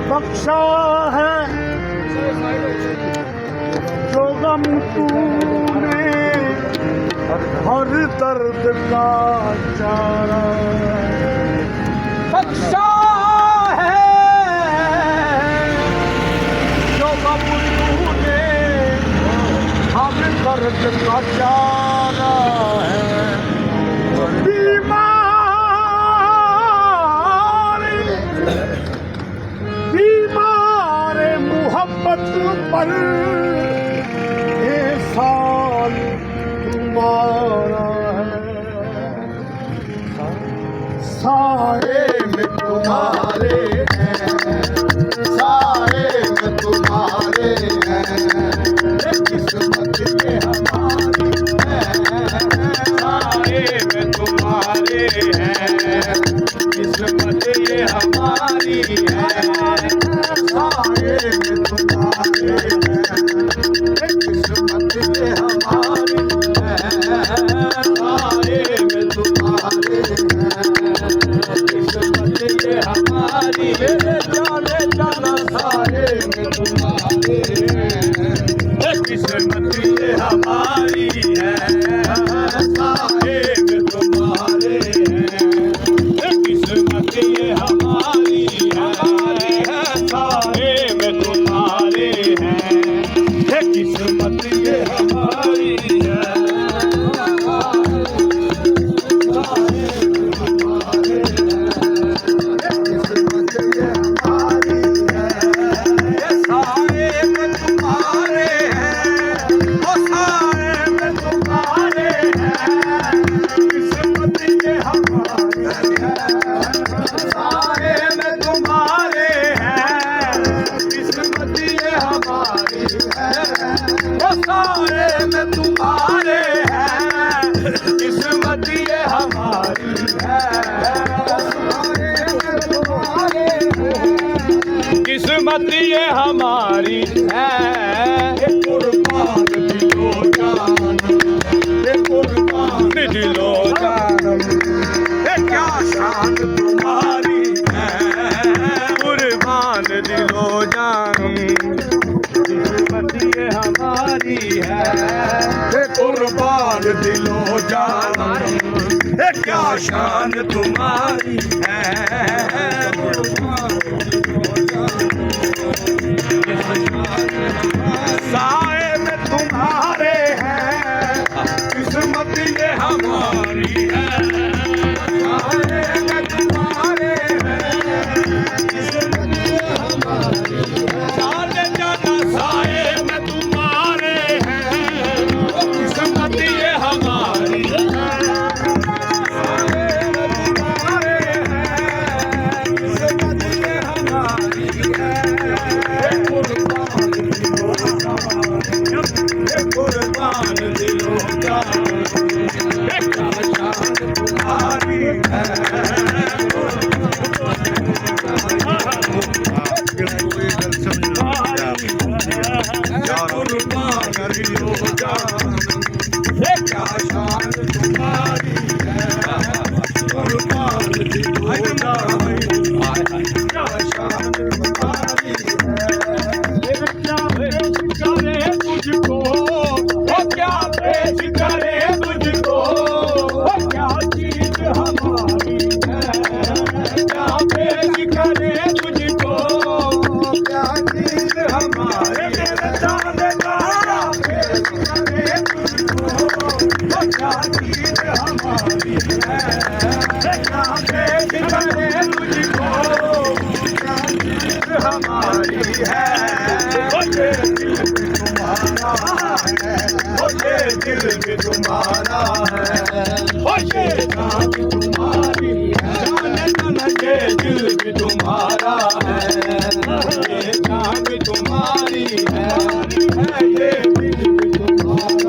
बख्शा है जो गम तूने हर दर्द का चारा बख्शा है जो गम तूने हर दर्द का चारा है पर एहसान तुम्हारा है साए में तुम्हारे हैं साए में तुम्हारे हैं किस्मत ये हमारी है साए में तुम्हारे हैं किस्मत ये हमारी है साए में तुम्हारे किस्मत ये हमारी है साए में तुम्हारे किस्मत ये हमारी है जाने जाना साए में तुम्हारे किस्मत ये हमारी है साए में तुम्हारे किस्मत ये हमारी है साए में तुम्हारे हैं किस्मत ये हमारी है सारे में तुम्हारे हैं किस्मत ये हमारी है किस्मत ये हमारी है कुर्बान दिलो जान कुर्बान दिलो जान क्या शान तुम्हारी है कुर्बान दिलो जान ये हमारी है कुर्बान दिलो जान क्या शान तुम्हारी है साए में तुम्हारे हैं किस्मत ये हमारी है साए में तुम्हारे हैं किस्मत ये हमारी है जाने जाना साए कुर्बान दिलो जान क्या शान तुम्हारी है कुर्बान दिलो जान क्या शान तुम्हारी है कुर्बान दिलो जान क्या शान तुम्हारी है तुझको क्या पेश करे तुझको क्या चीज हमारी है क्या पेश करे तुझको क्या चीज हमारी जाने का पेश करे तुझको क्या चीज हमारी है क्या पेश करे तुझको क्या चीज हमारी है दिल भी तुम्हारा है ये जान तुम्हारी है जाने जाना ये दिल भी तुम्हारा है ये जान चांद तुम्हारी है ये दिल भी तुम्हारा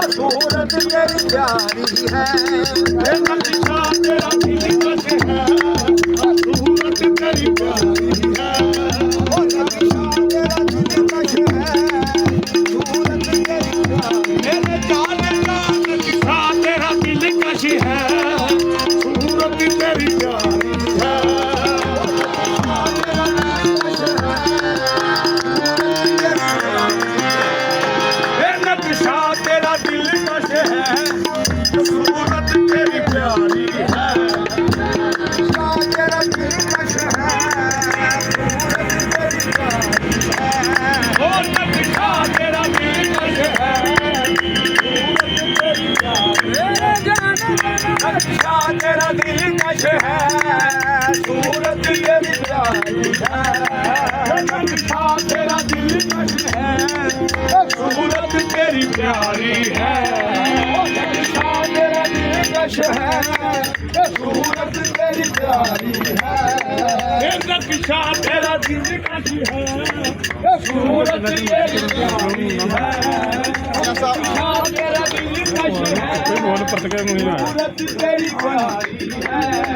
सूरत तेरी प्यारी है नक्शा तेरा दिलकश है सूरत तेरी प्यारी है नक्शा तेरा दिलकश है सूरत तेरी प्यारी मेरे जाने का नक्शा तेरा दिलकश है सूरत तेरी प्यारी है नक्शा तेरा दिलकश है सूरत तेरी प्यारी है नक्शा तेरा दिलकश है सूरत तेरी प्यारी है ओ नक्शा तेरा दिलकश है सूरत तेरी प्यारी नक्शा तेरा दिलकश है सूरत तेरी प्यारी है नक्शा तेरा दिलकश है सूरत तेरी प्यारी है नक्शा तेरा दिलकश है सूरत तेरी प्यारी है नक्शा तेरा दिलकश है सूरत तेरी प्यारी है नक्शा तेरा दिलकश है सूरत तेरी प्यारी है